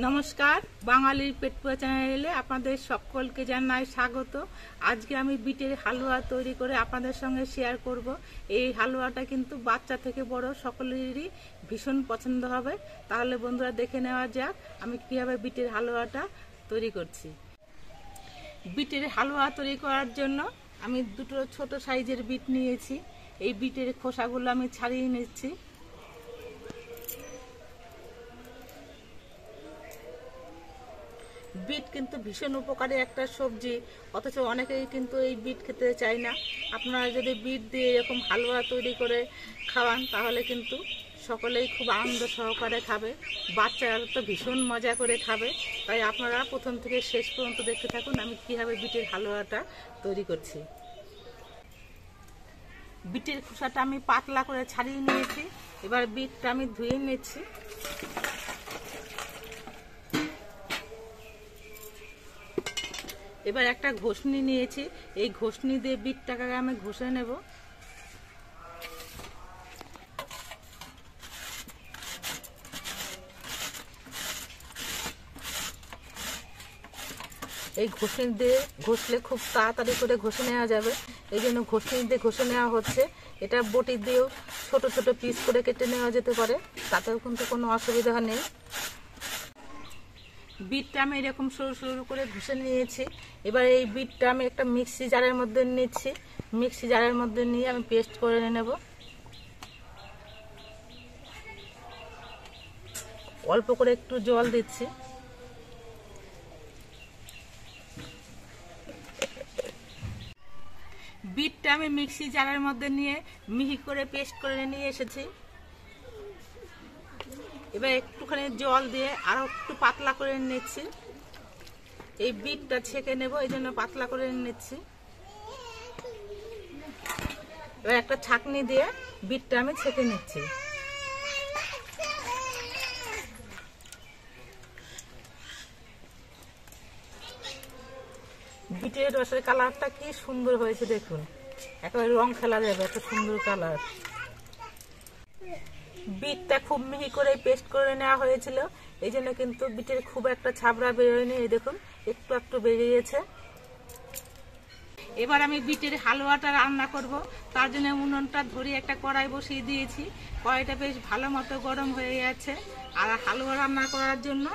নমস্কার, বাঙালির পেটপুয়া চ্যানেলে আপনাদের সকলকে জানাই স্বাগত। আজকে আমি বিটের হালুয়া তৈরি করে আপনাদের সঙ্গে শেয়ার করব। এই হালুয়াটা কিন্তু বাচ্চা থেকে বড় সকলেরই ভীষণ পছন্দ হবে। তাহলে বন্ধুরা দেখে নেওয়া যাক আমি কীভাবে বিটের হালুয়াটা তৈরি করছি। বিটের হালুয়া তৈরি করার জন্য আমি দুটো ছোট সাইজের বিট নিয়েছি। এই বিটের খোসাগুলো আমি ছাড়িয়ে নিচ্ছি। বিট কিন্তু ভীষণ উপকারী একটা সবজি, অথচ অনেকেই কিন্তু এই বিট খেতে চায় না। আপনারা যদি বিট দিয়ে এরকম হালুয়া তৈরি করে খাওয়ান তাহলে কিন্তু সকলেই খুব আনন্দ সহকারে খাবে, বাচ্চারা তো ভীষণ মজা করে খাবে। তাই আপনারা প্রথম থেকে শেষ পর্যন্ত দেখতে থাকুন আমি কীভাবে বিটের হালুয়াটা তৈরি করছি। বিটের খোসাটা আমি পাতলা করে ছাড়িয়ে নিয়েছি। এবার বিটটা আমি ধুয়ে নিচ্ছি। এবার একটা ঘষনি নিয়েছি, এই ঘষনি দিয়ে বিটটাকে আমি ঘষে নেব। এই ঘষনি দিয়ে ঘষলে খুব তাড়াতাড়ি করে ঘষে নেওয়া যাবে, এই জন্য ঘষনি দিয়ে ঘষে নেওয়া হচ্ছে। এটা বটি দিয়েও ছোট ছোট পিস করে কেটে নেওয়া যেতে পারে, তাতেও কিন্তু কোনো অসুবিধা নেই। বিটটা আমি এরকম সরু সরু করে ঘষে নিয়েছি। এবার এই বিটটা আমি একটা মিক্সি জারের মধ্যে নিচ্ছি। মিক্সি জারের মধ্যে নিয়ে আমি পেস্ট করে নেব। অল্প করে একটু জল দিচ্ছি। বিটটা আমি মিক্সি জারের মধ্যে নিয়ে মিহি করে পেস্ট করে নিয়ে এসেছি। এবার একটুখানি জল দিয়ে আরো একটু পাতলা করে নিচ্ছি। এই বিটটা ছেঁকে নেব, এই জন্য পাতলা করে নিচ্ছি। এবার একটা ছাঁকনি দিয়ে বিটটা আমি ছেঁকে নিচ্ছি। বিটের রসের কালারটা কি সুন্দর হয়েছে দেখুন, একেবারে রং খেলা যাবে, এত সুন্দর কালার। বিটটা খুব মিহি করে পেস্ট করে নেওয়া হয়েছিল, এই জন্য কিন্তু বিটের খুব একটা ছাবড়া বেরোয়নি। এই দেখুন একটু একটু বেরিয়েছে। এবার আমি বিটের হালুয়াটা রান্না করব। তার জন্য উনুনটা ধরিয়ে একটা কড়াই বসিয়ে দিয়েছি। কড়াইটা বেশ ভালো মতো গরম হয়ে গেছে। আর হালুয়া রান্না করার জন্য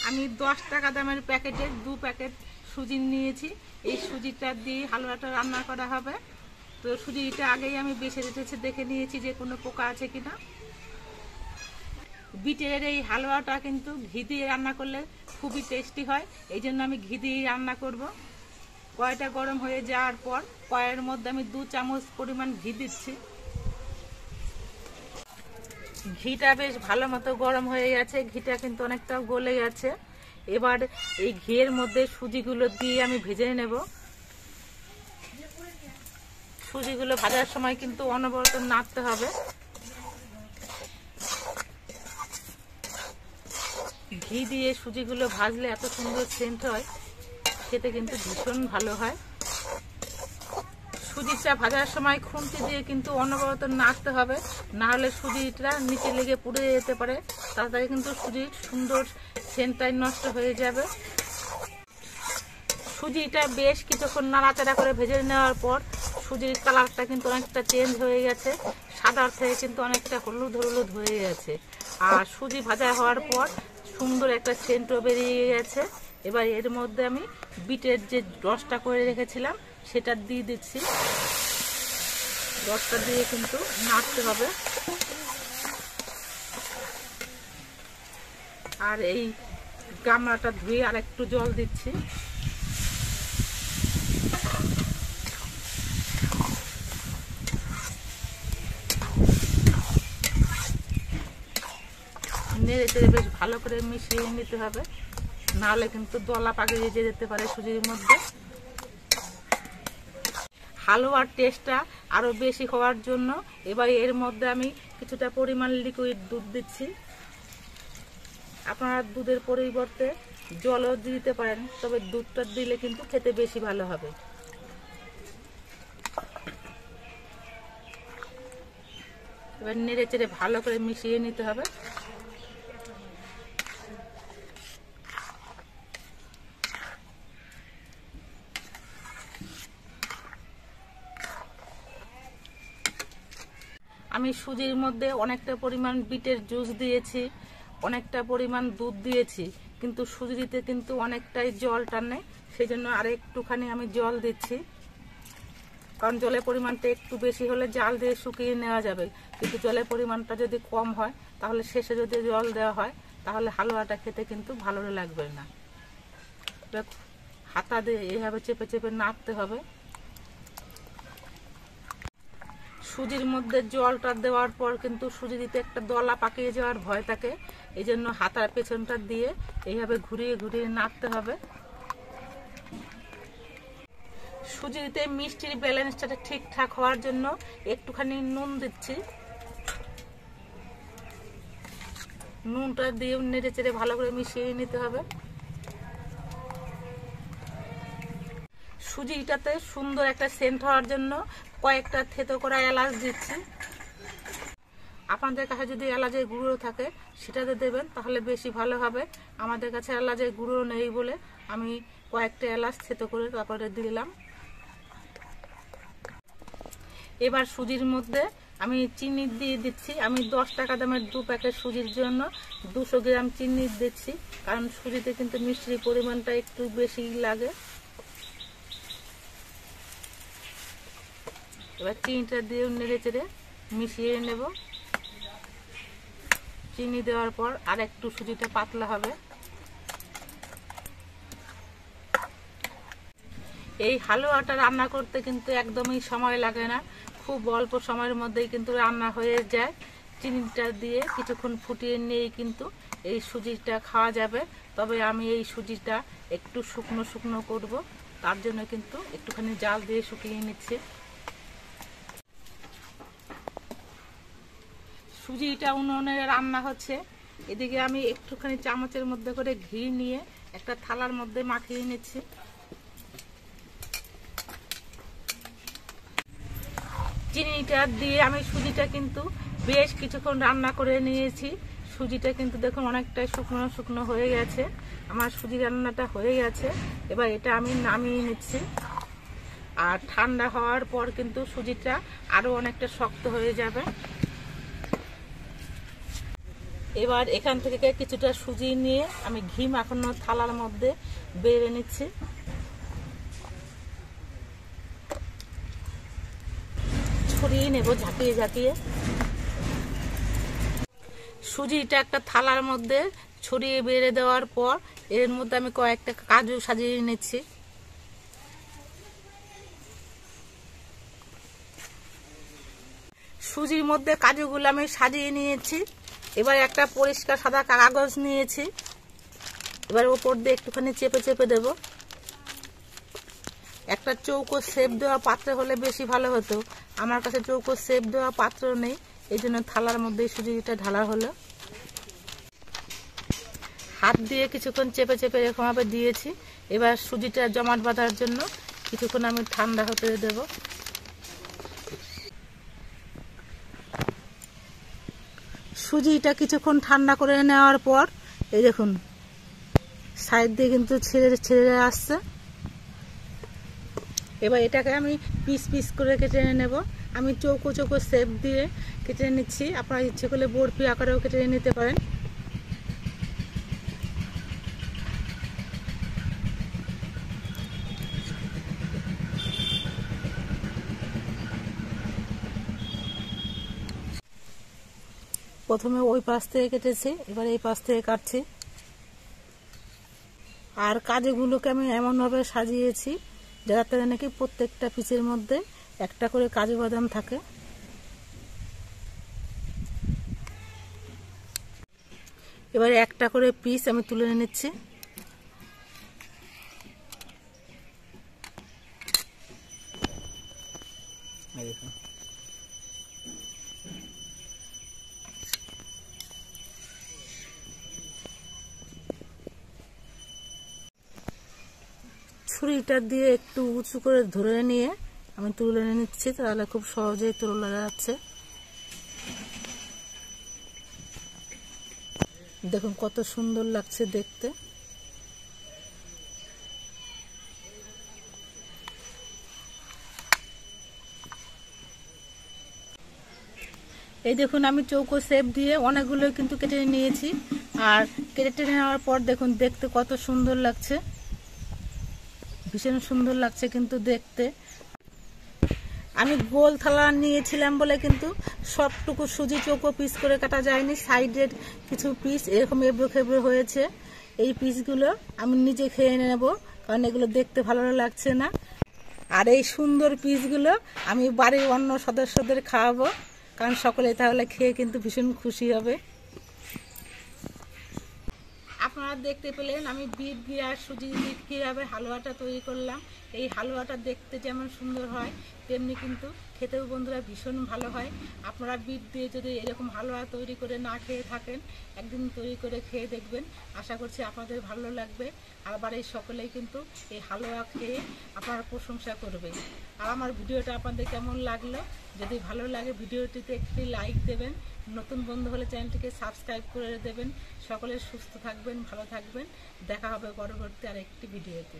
আমি 10 টাকা দামের প্যাকেটের 2 প্যাকেট সুজি নিয়েছি। এই সুজিটা দিয়ে হালুয়াটা রান্না করা হবে। তো সুজিটা আগেই আমি বেছে রেখেছি, দেখে নিয়েছি যে কোনো পোকা আছে কিনা। বিটের এই হালুয়াটা কিন্তু ঘি দিয়ে রান্না করলে খুবই টেস্টি হয়, এই জন্য আমি ঘি দিয়ে রান্না করব। কড়াইটা গরম হয়ে যাওয়ার পর কড়াইয়ের মধ্যে আমি 2 চামচ পরিমাণ ঘি দিচ্ছি। ঘিটা বেশ ভালো মতো গরম হয়ে গেছে, ঘিটা কিন্তু অনেকটা গলে গেছে। এবার এই ঘিয়ের মধ্যে সুজিগুলো দিয়ে আমি ভেজে নেব। সুজিগুলো ভাজার সময় কিন্তু অনবরত নাড়তে হবে। ঘি দিয়ে সুজিগুলো ভাজলে এত সুন্দর সেন্ট হয়, খেতে কিন্তু ভীষণ ভালো হয়। সুজিটা ভাজার সময় খুন্তি দিয়ে কিন্তু অনবরত নাড়তে হবে, না হলে সুজিটা নিচে লেগে পুড়ে যেতে পারে, তাড়াতাড়ি কিন্তু সুজির সুন্দর সেন্টটাই নষ্ট হয়ে যাবে। সুজিটা বেশ কিছুক্ষণ নাড়াচাড়া করে ভেজে নেওয়ার পর সুজির কালারটা কিন্তু অনেকটা চেঞ্জ হয়ে গেছে, সাদার থেকে কিন্তু অনেকটা হলুদ হলুদ হয়ে গেছে। আর সুজি ভাজা হওয়ার পর সুন্দর একটা সেন্টও বেরিয়ে গেছে। এবার এর মধ্যে আমি বিটের যে রসটা করে রেখেছিলাম সেটা দিয়ে দিচ্ছি। রসটা দিয়ে কিন্তু নাড়তে হবে। আর এই গামলাটা ধুয়ে আর একটু জল দিচ্ছি। নেড়ে চেড়ে বেশ ভালো করে মিশিয়ে নিতে হবে, নাহলে কিন্তু দলা পাকিয়ে যেতে পারে সুজির মধ্যে। হালুয়ার টেস্টটা আরো বেশি হওয়ার জন্য এবার এর মধ্যে আমি কিছুটা পরিমাণ লিকুইড দুধ দিচ্ছি। আপনারা দুধের পরিবর্তে জলও দিতে পারেন, তবে দুধটা দিলে কিন্তু খেতে বেশি ভালো হবে। এবার নেড়ে চেড়ে ভালো করে মিশিয়ে নিতে হবে। আমি সুজির মধ্যে অনেকটা পরিমাণ বিটের জুস দিয়েছি, অনেকটা পরিমাণ দুধ দিয়েছি, কিন্তু সুজিতে কিন্তু অনেকটাই জল টানে, সেই জন্য আর একটুখানি আমি জল দিচ্ছি। কারণ জলের পরিমাণটা একটু বেশি হলে জাল দিয়ে শুকিয়ে নেওয়া যাবে, কিন্তু জলের পরিমাণটা যদি কম হয় তাহলে শেষে যদি জল দেওয়া হয় তাহলে হালুয়াটা খেতে কিন্তু ভালো লাগবে না। হাতা দিয়ে এইভাবে চেপে চেপে নাড়তে হবে। সুজির মধ্যে জলটা দেওয়ার পর কিন্তু সুজি দিতে একটা দলা পাকিয়ে যাওয়ার ভয় থাকে, এই জন্য হাতার পেছনটা দিয়ে এইভাবে ঘুরিয়ে ঘুরিয়ে নাড়তে হবে। সুজিতে মিষ্টির ব্যালেন্সটা ঠিকঠাক হওয়ার জন্য একটুখানি নুন দিচ্ছি। নুনটা দিয়ে নেড়ে চেড়ে ভালো করে মিশিয়ে নিতে হবে। সুজিটাতে সুন্দর একটা সেন্ট হওয়ার জন্য কয়েকটা থেতো করা এলাচ দিচ্ছি। আপনাদের কাছে যদি এলাচের গুঁড়ো থাকে সেটাতে দেবেন, তাহলে বেশি ভালো হবে। আমাদের কাছে এলাচের গুঁড়ো নেই বলে আমি কয়েকটা এলাচ থেতো করে তারপরে দিলাম। এবার সুজির মধ্যে আমি চিনি দিয়ে দিচ্ছি। আমি 10 টাকা দামের 2 প্যাকেট সুজির জন্য 200 গ্রাম চিনি দিচ্ছি, কারণ সুজিতে কিন্তু মিষ্টির পরিমাণটা একটু বেশি লাগে। এবার চিনিটা দিয়ে নেড়ে চেড়ে মিশিয়ে নেব। চিনি দেওয়ার পর আর একটু সুজিটা পাতলা হবে। এই হালুয়াটা রান্না করতে কিন্তু একদমই সময় লাগে না, খুব অল্প সময়ের মধ্যেই কিন্তু রান্না হয়ে যায়। চিনিটা দিয়ে কিছুক্ষণ ফুটিয়ে নিয়েই কিন্তু এই সুজিটা খাওয়া যাবে। তবে আমি এই সুজিটা একটু শুকনো শুকনো করব, তার জন্য কিন্তু একটুখানি জাল দিয়ে শুকিয়ে নিচ্ছি। সুজিটা উনুনে রান্না হচ্ছে, এদিকে আমি একটুখানি চামচের মধ্যে করে ঘি নিয়ে একটা থালার মধ্যে মাখিয়ে নিচ্ছি। চিনিটা দিয়ে আমি সুজিটা কিন্তু বেশ কিছুক্ষণ রান্না করে নিয়েছি। সুজিটা কিন্তু দেখুন অনেকটাই শুকনো শুকনো হয়ে গেছে। আমার সুজি রান্নাটা হয়ে গেছে। এবার এটা আমি নামিয়ে নিচ্ছি। আর ঠান্ডা হওয়ার পর কিন্তু সুজিটা আরো অনেকটা শক্ত হয়ে যাবে। এবার এখান থেকে কিছুটা সুজি নিয়ে আমি ঘি মাখানো থালার মধ্যে বেড়ে নিচ্ছি। ছড়িয়ে নেব ঝাঁকিয়ে ঝাঁকিয়ে। সুজিটা একটা থালার মধ্যে ছড়িয়ে বেড়ে দেওয়ার পর এর মধ্যে আমি কয়েকটা কাজু সাজিয়ে নিচ্ছি। সুজির মধ্যে কাজুগুলো আমি সাজিয়ে নিয়েছি। এবার একটা পরিষ্কার সাদা কাগজ নিয়েছি। এবার ওপর দিয়ে একটুখানি চেপে চেপে দেব। একটা চৌকো শেপ দেওয়া পাত্র হলে বেশি ভালো হতো, আমার কাছে চৌকো শেপ দেওয়া পাত্র নেই, এই জন্য থালার মধ্যে সুজিটা ঢালা হলো। হাত দিয়ে কিছুক্ষণ চেপে চেপে এরকমভাবে দিয়েছি। এবার সুজিটা জমাট বাঁধার জন্য কিছুক্ষণ আমি ঠান্ডা হতে দেব। সুজিটা কিছুক্ষণ ঠান্ডা করে নেওয়ার পর এই দেখুন সাইড দিয়ে কিন্তু ছেড়ে ছেড়ে আসছে। এবার এটাকে আমি পিস পিস করে কেটে নেব। আমি চৌকো চৌকো শেপ দিয়ে কেটে নিচ্ছি, আপনারা ইচ্ছে করলে বরফি আকারেও কেটে নিতে পারেন। প্রথমে ওই পাশ থেকে কেটেছি, এবার এই পাশ থেকে কাটছি। আর কাজুগুলোকে আমি এমনভাবে সাজিয়েছি যাতে নাকি প্রত্যেকটা পিসের মধ্যে একটা করে কাজু বাদাম থাকে। এবারে একটা করে পিস আমি তুলে নিচ্ছি। ছুরিটা দিয়ে একটু উঁচু করে ধরে নিয়ে আমি তুলে নিচ্ছি, তাহলে খুব সহজেই তোলা যাচ্ছে। দেখুন কত সুন্দর লাগছে দেখতে। এই দেখুন আমি চৌকো শেপ দিয়ে অনেকগুলো কিন্তু কেটে নিয়েছি। আর কেটে নেওয়ার পর দেখুন দেখতে কত সুন্দর লাগছে, ভীষণ সুন্দর লাগছে কিন্তু দেখতে। আমি গোল থালা নিয়েছিলাম বলে কিন্তু সবটুকু সুজি চৌকো পিস করে কাটা যায়নি, সাইডের কিছু পিস এরকম এবড়ো খেবড়ো হয়েছে। এই পিসগুলো আমি নিজে খেয়ে নেব, কারণ এগুলো দেখতে ভালো লাগছে না। আর এই সুন্দর পিসগুলো আমি বাড়ির অন্য সদস্যদের খাওয়াবো, কারণ সকলে তাহলে খেয়ে কিন্তু ভীষণ খুশি হবে। আপনারা দেখতে পেলেন আমি বিট দিয়ে আর সুজি দিয়ে কীভাবে হালুয়াটা তৈরি করলাম। এই হালুয়াটা দেখতে যেমন সুন্দর হয় তেমনি কিন্তু খেতেও বন্ধুরা ভীষণ ভালো হয়। আপনারা বিট দিয়ে যদি এরকম হালুয়া তৈরি করে না খেয়ে থাকেন, একদিন তৈরি করে খেয়ে দেখবেন, আশা করছি আপনাদের ভালো লাগবে। আবার এই সকলেই কিন্তু এই হালুয়া খেয়ে আপনারা প্রশংসা করবে। আর আমার ভিডিওটা আপনাদের কেমন লাগলো, যদি ভালো লাগে ভিডিওটিতে একটি লাইক দেবেন, নতুন বন্ধু হলে চ্যানেলটিকে সাবস্ক্রাইব করে দেবেন। সকলে সুস্থ থাকবেন, ভালো থাকবেন। দেখা হবে পরবর্তী আরেকটি ভিডিওতে।